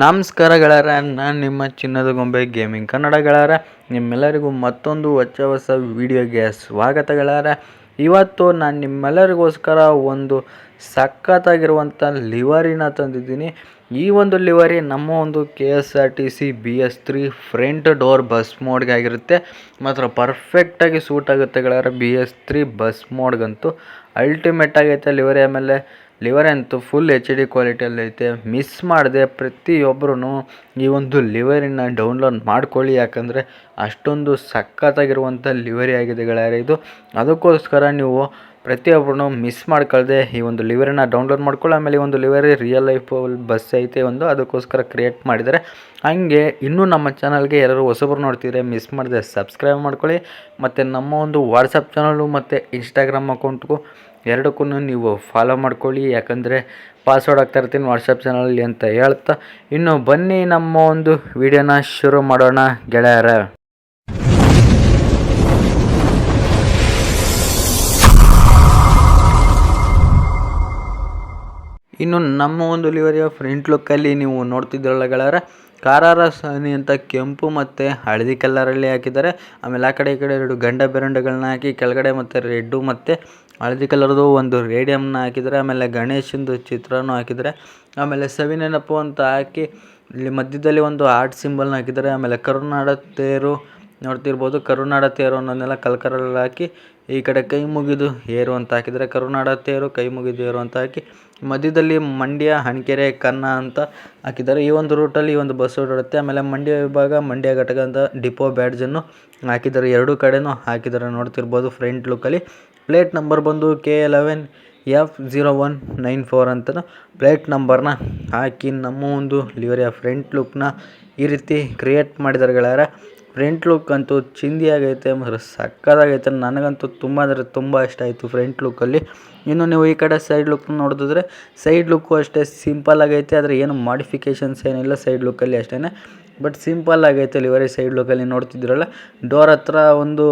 ನಮಸ್ಕಾರ ಗೆಳೆಯರ, ನಾನು ನಿಮ್ಮ ಚಿನ್ನದ ಗೊಂಬೆ ಗೇಮಿಂಗ್ ಕನ್ನಡ ಗೆಳೆಯರ. ನಿಮ್ಮೆಲ್ಲರಿಗೂ ಮತ್ತೊಂದು ಹೊಸ ವಿಡಿಯೋಗೆ ಸ್ವಾಗತ ಗೆಳೆಯರ. ಇವತ್ತು ನಾನು ನಿಮ್ಮೆಲ್ಲರಿಗೋಸ್ಕರ ಒಂದು ಸಖತ್ತಾಗಿರುವಂಥ ಲಿವರಿನ ತಂದಿದ್ದೀನಿ. ಈ ಒಂದು ಲಿವರಿ ನಮ್ಮ ಒಂದು KSRTC BS3 front door bus ಮೋಡ್ಗೆ ಆಗಿರುತ್ತೆ. ಮಾತ್ರ ಪರ್ಫೆಕ್ಟಾಗಿ ಸೂಟ್ ಆಗುತ್ತೆ ಗೆಳೆಯರ. BS3 ಬಸ್ ಮೋಡ್ಗಂತೂ ಅಲ್ಟಿಮೇಟ್ ಆಗೈತೆ ಲಿವರಿ. ಆಮೇಲೆ ಲಿವರಿ ಅಂತೂ ಫುಲ್ HD ಕ್ವಾಲಿಟಿಯಲ್ಲಿ ಐತೆ. ಮಿಸ್ ಮಾಡದೆ ಪ್ರತಿಯೊಬ್ಬರೂ ಈ ಒಂದು ಲಿವರಿನ ಡೌನ್ಲೋಡ್ ಮಾಡ್ಕೊಳ್ಳಿ, ಯಾಕಂದರೆ ಅಷ್ಟೊಂದು ಸಖತ್ತಾಗಿರುವಂಥ ಲಿವರಿ ಆಗಿದೆ ಗೆಳೆಯರೆ ಇದು. ಅದಕ್ಕೋಸ್ಕರ ನೀವು ಪ್ರತಿಯೊಬ್ಬರೂ ಮಿಸ್ ಮಾಡ್ಕೊಳ್ದೆ ಈ ಒಂದು ಲಿವರಿನ ಡೌನ್ಲೋಡ್ ಮಾಡ್ಕೊಳ್ಳಿ. ಆಮೇಲೆ ಈ ಒಂದು ಲಿವರಿ ರಿಯಲ್ ಲೈಫ್ ಬಸ್ ಐತೆ ಒಂದು, ಅದಕ್ಕೋಸ್ಕರ ಕ್ರಿಯೇಟ್ ಮಾಡಿದ್ದಾರೆ. ಹಾಗೆ ಇನ್ನೂ ನಮ್ಮ ಚಾನಲ್ಗೆ ಯಾರು ಹೊಸಬರು ನೋಡ್ತಿದ್ರೆ ಮಿಸ್ ಮಾಡದೆ ಸಬ್ಸ್ಕ್ರೈಬ್ ಮಾಡ್ಕೊಳ್ಳಿ. ಮತ್ತು ನಮ್ಮ ಒಂದು ವಾಟ್ಸಪ್ ಚಾನಲು ಮತ್ತು ಇನ್ಸ್ಟಾಗ್ರಾಮ್ ಅಕೌಂಟ್ಗೂ ಎರಡಕ್ಕೂ ನೀವು ಫಾಲೋ ಮಾಡ್ಕೊಳ್ಳಿ, ಯಾಕಂದರೆ ಪಾಸ್ವರ್ಡ್ ಆಗ್ತಾ ಇರ್ತೀನಿ ವಾಟ್ಸಪ್ ಚಾನಲಲ್ಲಿ ಅಂತ ಹೇಳ್ತಾ, ಇನ್ನು ಬನ್ನಿ ನಮ್ಮ ಒಂದು ವಿಡಿಯೋನ ಶುರು ಮಾಡೋಣ ಗೆಳೆಯರ. ಇನ್ನು ನಮ್ಮ ಒಂದು ಲಿವರಿಯ ಫ್ರಂಟ್ ಲುಕ್ಕಲ್ಲಿ ನೀವು ನೋಡ್ತಿದ್ರಲ್ಲ ಗೆಳೆಯರ, ಕಾರಾರ ಸಾನಿ ಅಂತ ಕೆಂಪು ಮತ್ತು ಹಳದಿ ಕಲರಲ್ಲಿ ಹಾಕಿದ್ದಾರೆ. ಆಮೇಲೆ ಆ ಕಡೆ ಈ ಕಡೆ ಎರಡು ಗಂಡ ಬೆರಂಡಗಳನ್ನ ಹಾಕಿ ಕೆಳಗಡೆ ಮತ್ತು ರೆಡ್ಡು ಮತ್ತು ಹಳದಿ ಕಲರ್ದು ಒಂದು ರೇಡಿಯಮ್ನ ಹಾಕಿದ್ದಾರೆ. ಆಮೇಲೆ ಗಣೇಶಂದು ಚಿತ್ರನೂ ಹಾಕಿದ್ದಾರೆ. ಆಮೇಲೆ ಸವಿನೆನಪು ಅಂತ ಹಾಕಿ ಇಲ್ಲಿ ಮಧ್ಯದಲ್ಲಿ ಒಂದು ಆರ್ಟ್ ಸಿಂಬಲ್ನ ಹಾಕಿದ್ದಾರೆ. ಆಮೇಲೆ ಕರುನಾಡ ತೇರು ನೋಡ್ತಿರ್ಬೋದು, ಕರುನಾಡ ತೇರು ಅನ್ನೋದನ್ನೆಲ್ಲ ಕಲರಲ್ಲಿ ಹಾಕಿ ಈ ಕಡೆ ಕೈ ಮುಗಿದು ಏರು ಅಂತ ಹಾಕಿದರೆ, ಕರುನಾಡ ತೇರು ಕೈ ಮುಗಿದು ಏರು ಅಂತ ಹಾಕಿ ಮಧ್ಯದಲ್ಲಿ ಮಂಡ್ಯ ಹಣಕೆರೆ ಕನ್ನ ಅಂತ ಹಾಕಿದ್ದಾರೆ. ಈ ಒಂದು ರೂಟಲ್ಲಿ ಈ ಒಂದು ಬಸ್ ಓಡಾಡುತ್ತೆ. ಆಮೇಲೆ ಮಂಡ್ಯ ವಿಭಾಗ ಮಂಡ್ಯ ಘಟಕ ಅಂತ ಡಿಪೋ ಬ್ಯಾಡ್ಜನ್ನು ಹಾಕಿದ್ದಾರೆ, ಎರಡೂ ಕಡೆನೂ ಹಾಕಿದ್ದಾರೆ ನೋಡ್ತಿರ್ಬೋದು. ಫ್ರಂಟ್ ಲುಕ್ಕಲ್ಲಿ ಪ್ಲೇಟ್ ನಂಬರ್ ಬಂದು KL11F0194 ಅಂತ ಪ್ಲೇಟ್ ನಂಬರ್ನ ಹಾಕಿ ನಮ್ಮ ಒಂದು ಲಿವರಿಯ ಫ್ರಂಟ್ ಲುಕ್ನ ಈ ರೀತಿ ಕ್ರಿಯೇಟ್ ಮಾಡಿದ್ದಾರೆ ಗೆಳೆಯರ. ಫ್ರಂಟ್ ಲುಕ್ ಅಂತೂ ಚಿಂದಿಯಾಗೈತೆ, ಮತ್ತು ಸಕ್ಕತ್ತಾಗೈತೆ. ನನಗಂತೂ ತುಂಬ ಅಂದರೆ ತುಂಬ ಇಷ್ಟ ಆಯಿತು ಫ್ರಂಟ್ ಲುಕ್ಕಲ್ಲಿ. ಇನ್ನು ನೀವು ಈ ಕಡೆ ಸೈಡ್ ಲುಕ್ ನೋಡಿದ್ರೆ ಸೈಡ್ ಲುಕ್ಕು ಅಷ್ಟೇ ಸಿಂಪಲ್ ಆಗೈತೆ, ಆದರೆ ಏನು ಮಾಡಿಫಿಕೇಷನ್ಸ್ ಏನಿಲ್ಲ ಸೈಡ್ ಲುಕ್ಕಲ್ಲಿ ಅಷ್ಟೇ. ಬಟ್ ಸಿಂಪಲ್ ಆಗೈತೆ ಲಿವರಿ ಸೈಡ್ ಲುಕ್ಕಲ್ಲಿ ನೋಡ್ತಿದ್ದೀರಲ್ಲ. ಡೋರ್ ಹತ್ರ ಒಂದು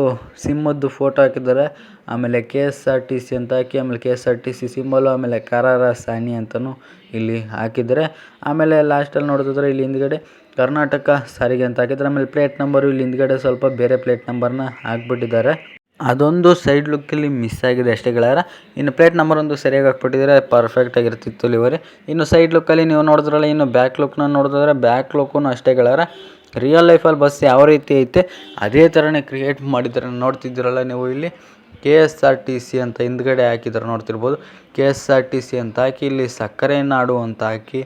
ಸಿಂಹದ್ದು ಫೋಟೋ ಹಾಕಿದ್ದಾರೆ. ಆಮೇಲೆ KSRTC ಅಂತ ಹಾಕಿ ಆಮೇಲೆ KSRTC ಸಿಂಬಲು, ಆಮೇಲೆ ಕಾರಾರ ಸಾನಿ ಅಂತಲೂ ಇಲ್ಲಿ ಹಾಕಿದ್ದಾರೆ. ಆಮೇಲೆ ಲಾಸ್ಟಲ್ಲಿ ನೋಡಿದ್ರೆ ಇಲ್ಲಿ ಹಿಂದ್ಗಡೆ ಕರ್ನಾಟಕ ಸಾರಿಗೆ ಅಂತ ಹಾಕಿದ್ದಾರೆ. ಆಮೇಲೆ ಪ್ಲೇಟ್ ನಂಬರು ಇಲ್ಲಿ ಹಿಂದ್ಗಡೆ ಸ್ವಲ್ಪ ಬೇರೆ ಪ್ಲೇಟ್ ನಂಬರ್ನ ಹಾಕ್ಬಿಟ್ಟಿದ್ದಾರೆ. ಅದೊಂದು ಸೈಡ್ ಲುಕ್ಕಲ್ಲಿ ಮಿಸ್ ಆಗಿದೆ ಅಷ್ಟೇ ಗೆಳೆಯರ. ಇನ್ನು ಪ್ಲೇಟ್ ನಂಬರ್ ಒಂದು ಸರಿಯಾಗಿ ಹಾಕ್ಬಿಟ್ಟಿದ್ದಾರೆ, ಪರ್ಫೆಕ್ಟ್ ಆಗಿರ್ತಿತ್ತು ಲಿವರಿ. ಇನ್ನು ಸೈಡ್ ಲುಕ್ಕಲ್ಲಿ ನೀವು ನೋಡಿದ್ರಲ್ಲ, ಇನ್ನು ಬ್ಯಾಕ್ ಲುಕ್ನ ನೋಡಿದ್ರೆ ಬ್ಯಾಕ್ ಲುಕ್ಕೂ ಅಷ್ಟೇ ಗೆಳೆಯರ. ರಿಯಲ್ ಲೈಫಲ್ಲಿ ಬಸ್ ಯಾವ ರೀತಿ ಐತೆ ಅದೇ ಥರನೇ ಕ್ರಿಯೇಟ್ ಮಾಡಿದ್ದಾರೆ ನೋಡ್ತಿದ್ದೀರಲ್ಲ ನೀವು. ಇಲ್ಲಿ KSRTC ಅಂತ ಹಿಂದ್ಗಡೆ ಹಾಕಿದ್ದಾರೆ ನೋಡ್ತಿರ್ಬೋದು. KSRTC ಅಂತ ಹಾಕಿ ಇಲ್ಲಿ ಸಕ್ಕರೆ ನಾಡು ಅಂತ ಹಾಕಿ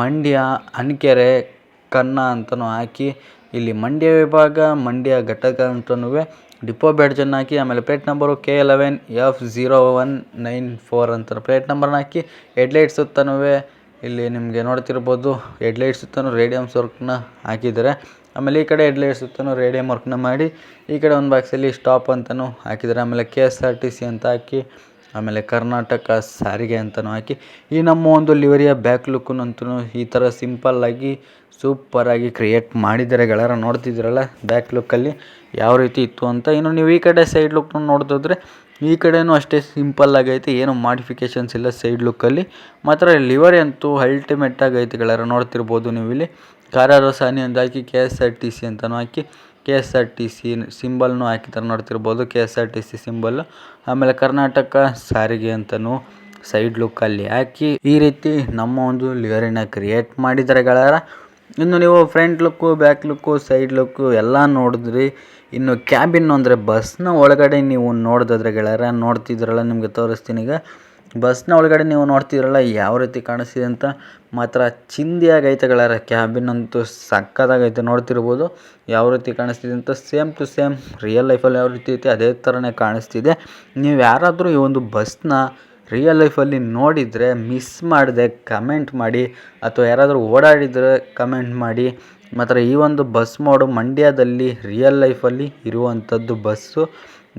ಮಂಡ್ಯ ಹಣಕೆರೆ ಕನ್ನ ಅಂತಲೂ ಹಾಕಿ ಇಲ್ಲಿ ಮಂಡ್ಯ ವಿಭಾಗ ಮಂಡ್ಯ ಘಟಕ ಅಂತನೂ ಡಿಪೋ ಬ್ಯಾಡ್ಜನ್ನು ಹಾಕಿ ಆಮೇಲೆ ಪ್ಲೇಟ್ ನಂಬರು KL11F0194 ಅಂತ ಪ್ಲೇಟ್ ನಂಬರ್ನ ಹಾಕಿ ಹೆಡ್ಲೈಟ್ಸ್ ಸುತ್ತನೂ ಇಲ್ಲಿ ನಿಮಗೆ ನೋಡ್ತಿರ್ಬೋದು. ಹೆಡ್ಲೈಟ್ಸ್ ಸುತ್ತನೂ ರೇಡಿಯಮ್ಸ್ ವರ್ಕ್ನ ಹಾಕಿದ್ದಾರೆ. ಆಮೇಲೆ ಈ ಕಡೆ ಹೆಡ್ಲೈಟ್ಸ್ ಸುತ್ತನೂ ರೇಡಿಯಮ್ ವರ್ಕ್ನ ಮಾಡಿ ಈ ಕಡೆ ಒಂದು ಬಾಕ್ಸಲ್ಲಿ ಸ್ಟಾಪ್ ಅಂತಲೂ ಹಾಕಿದ್ದಾರೆ. ಆಮೇಲೆ KSRTC ಅಂತ ಹಾಕಿ ಆಮೇಲೆ ಕರ್ನಾಟಕ ಸಾರಿಗೆ ಅಂತಲೂ ಹಾಕಿ ಈ ನಮ್ಮ ಒಂದು ಲಿವರಿಯ ಬ್ಯಾಕ್ ಲುಕ್ಕನ್ನಂತೂ ಈ ಥರ ಸಿಂಪಲ್ಲಾಗಿ ಸೂಪರಾಗಿ ಕ್ರಿಯೇಟ್ ಮಾಡಿದ್ದಾರೆ ಗೆಳೆಯರ. ನೋಡ್ತಿದ್ದೀರಲ್ಲ ಬ್ಯಾಕ್ ಲುಕ್ಕಲ್ಲಿ ಯಾವ ರೀತಿ ಇತ್ತು ಅಂತ. ಇನ್ನು ನೀವು ಈ ಕಡೆ ಸೈಡ್ ಲುಕ್ನ ನೋಡಿದ್ರೆ ಈ ಕಡೆಯೂ ಅಷ್ಟೇ ಸಿಂಪಲ್ ಆಗೈತೆ, ಏನು ಮಾಡಿಫಿಕೇಷನ್ಸ್ ಇಲ್ಲ ಸೈಡ್ ಲುಕ್ಕಲ್ಲಿ. ಮಾತ್ರ ಲಿವರಿ ಅಂತೂ ಅಲ್ಟಿಮೇಟ್ ಆಗೈತೆ ಗೆಳೆಯರ. ನೋಡ್ತಿರ್ಬೋದು ನೀವು ಇಲ್ಲಿ ಕಾರಾರ ಸಾನಿ ಅಂತ ಹಾಕಿ KSRTC ಅಂತಲೂ ಹಾಕಿ KSRTC ಸಿಂಬಲ್ನು ಹಾಕಿದ್ದಾರೆ ನೋಡ್ತಿರ್ಬೋದು, KSRTC ಸಿಂಬಲ್. ಆಮೇಲೆ ಕರ್ನಾಟಕ ಸಾರಿಗೆ ಅಂತಲೂ ಸೈಡ್ ಲುಕ್ಕಲ್ಲಿ ಹಾಕಿ ಈ ರೀತಿ ನಮ್ಮ ಒಂದು ಲಿವರಿನ ಕ್ರಿಯೇಟ್ ಮಾಡಿದ್ದಾರೆ ಗೆಳೆಯರ. ಇನ್ನು ನೀವು front look back look side look ಎಲ್ಲ ನೋಡಿದ್ರಿ. ಇನ್ನು ಕ್ಯಾಬಿನ್ ಅಂದರೆ ಬಸ್ನ ಒಳಗಡೆ ನೀವು ನೋಡಿದ್ರೆ ಗೆಳೆಯರ, ನೋಡ್ತಿದ್ರಲ್ಲ ನಿಮಗೆ ತೋರಿಸ್ತೀನಿ ಈಗ. ಬಸ್ನ ಒಳಗಡೆ ನೀವು ನೋಡ್ತಿದ್ರಲ್ಲ ಯಾವ ರೀತಿ ಕಾಣಿಸ್ತಿದೆ ಅಂತ, ಮಾತ್ರ ಚಿಂದಿಯಾಗೈತೆ ಗೆಳೆಯರ. ಕ್ಯಾಬಿನ್ ಅಂತೂ ಸಕ್ಕತ್ತಾಗೈತೆ, ನೋಡ್ತಿರ್ಬೋದು ಯಾವ ರೀತಿ ಕಾಣಿಸ್ತಿದೆ ಅಂತ. ಸೇಮ್ ಟು ಸೇಮ್ ರಿಯಲ್ ಲೈಫಲ್ಲಿ ಯಾವ ರೀತಿ ಐತೆ ಅದೇ ಥರನೇ ಕಾಣಿಸ್ತಿದೆ. ನೀವು ಯಾರಾದರೂ ಈ ಒಂದು ಬಸ್ನ ರಿಯಲ್ ಲೈಫಲ್ಲಿ ನೋಡಿದರೆ ಮಿಸ್ ಮಾಡದೆ ಕಮೆಂಟ್ ಮಾಡಿ, ಅಥವಾ ಯಾರಾದರೂ ಓಡಾಡಿದರೆ ಕಮೆಂಟ್ ಮಾಡಿ. ಮಾತ್ರ ಈ ಒಂದು ಬಸ್ ಮೋಡು ಮಂಡ್ಯದಲ್ಲಿ ರಿಯಲ್ ಲೈಫಲ್ಲಿ ಇರುವಂಥದ್ದು ಬಸ್ಸು.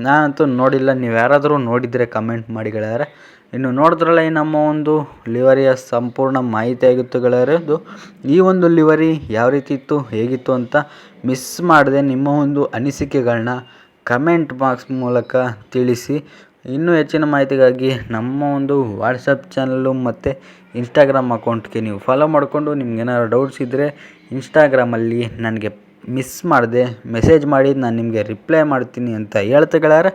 ನಾನಂತೂ ನೋಡಿಲ್ಲ, ನೀವು ಯಾರಾದರೂ ನೋಡಿದರೆ ಕಮೆಂಟ್ ಮಾಡಿ ಗೆಳೆಯರೆ. ಇನ್ನು ನೋಡಿದ್ರಲ್ಲ ಈ ನಮ್ಮ ಒಂದು ಲಿವರಿಯ ಸಂಪೂರ್ಣ ಮಾಹಿತಿ ಆಗಿತ್ತು ಗೆಳೆಯರದು. ಈ ಒಂದು ಲಿವರಿ ಯಾವ ರೀತಿ ಇತ್ತು ಹೇಗಿತ್ತು ಅಂತ ಮಿಸ್ ಮಾಡದೆ ನಿಮ್ಮ ಒಂದು ಅನಿಸಿಕೆಗಳನ್ನ ಕಮೆಂಟ್ ಬಾಕ್ಸ್ ಮೂಲಕ ತಿಳಿಸಿ. ಇನ್ನೂ ಹೆಚ್ಚಿನ ಮಾಹಿತಿಗಾಗಿ ನಮ್ಮ ಒಂದು ವಾಟ್ಸಪ್ ಚಾನಲ್ಲು ಮತ್ತು ಇನ್ಸ್ಟಾಗ್ರಾಮ್ ಅಕೌಂಟ್ಗೆ ನೀವು ಫಾಲೋ ಮಾಡಿಕೊಂಡು ನಿಮ್ಗೇನಾದ್ರು ಡೌಟ್ಸ್ ಇದ್ದರೆ ಇನ್ಸ್ಟಾಗ್ರಾಮಲ್ಲಿ ನನಗೆ ಮಿಸ್ ಮಾಡದೆ ಮೆಸೇಜ್ ಮಾಡಿ ನಾನು ನಿಮಗೆ ರಿಪ್ಲೈ ಮಾಡ್ತೀನಿ ಅಂತ ಹೇಳ್ತಾ ಗೆಳೆಯರೆ,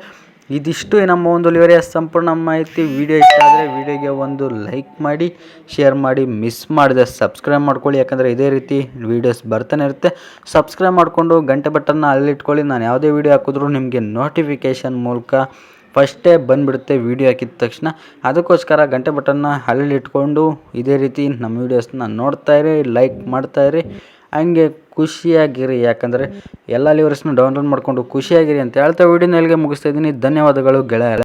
ಇದಿಷ್ಟು ನಮ್ಮ ಒಂದು ಲಿವರಿಯ ಸಂಪೂರ್ಣ ಮಾಹಿತಿ. ವಿಡಿಯೋ ಇಷ್ಟ ಆದರೆ ವಿಡಿಯೋಗೆ ಒಂದು ಲೈಕ್ ಮಾಡಿ, ಶೇರ್ ಮಾಡಿ, ಮಿಸ್ ಮಾಡದೆ ಸಬ್ಸ್ಕ್ರೈಬ್ ಮಾಡ್ಕೊಳ್ಳಿ. ಯಾಕಂದರೆ ಇದೇ ರೀತಿ ವೀಡಿಯೋಸ್ ಬರ್ತಾನೆ ಇರುತ್ತೆ. ಸಬ್ಸ್ಕ್ರೈಬ್ ಮಾಡಿಕೊಂಡು ಗಂಟೆ ಬಟನ್ನ ಅಲ್ಲಿಟ್ಕೊಳ್ಳಿ. ನಾನು ಯಾವುದೇ ವೀಡಿಯೋ ಹಾಕಿದ್ರೂ ನಿಮಗೆ ನೋಟಿಫಿಕೇಷನ್ ಮೂಲಕ ಫಸ್ಟೇ ಬಂದುಬಿಡುತ್ತೆ ವೀಡಿಯೋ ಹಾಕಿದ ತಕ್ಷಣ. ಅದಕ್ಕೋಸ್ಕರ ಗಂಟೆ ಬಟನ್ನ ಅಲ್ಲಿಟ್ಕೊಂಡು ಇದೇ ರೀತಿ ನಮ್ಮ ವೀಡಿಯೋಸ್ನ ನೋಡ್ತಾಯಿರಿ, ಲೈಕ್ ಮಾಡ್ತಾಯಿರಿ, ಹಂಗೆ ಖುಷಿಯಾಗಿರಿ. ಯಾಕಂದರೆ ಎಲ್ಲ ಲಿವರ್ಸ್ನ ಡೌನ್ಲೋಡ್ ಮಾಡಿಕೊಂಡು ಖುಷಿಯಾಗಿರಿ ಅಂತ ಹೇಳ್ತಾ ವಿಡಿಯೋನ ಎಲ್ಲಿಗೆ ಮುಗಿಸ್ತಾ ಇದ್ದೀನಿ. ಧನ್ಯವಾದಗಳು ಗೆಳೆಯರೆ.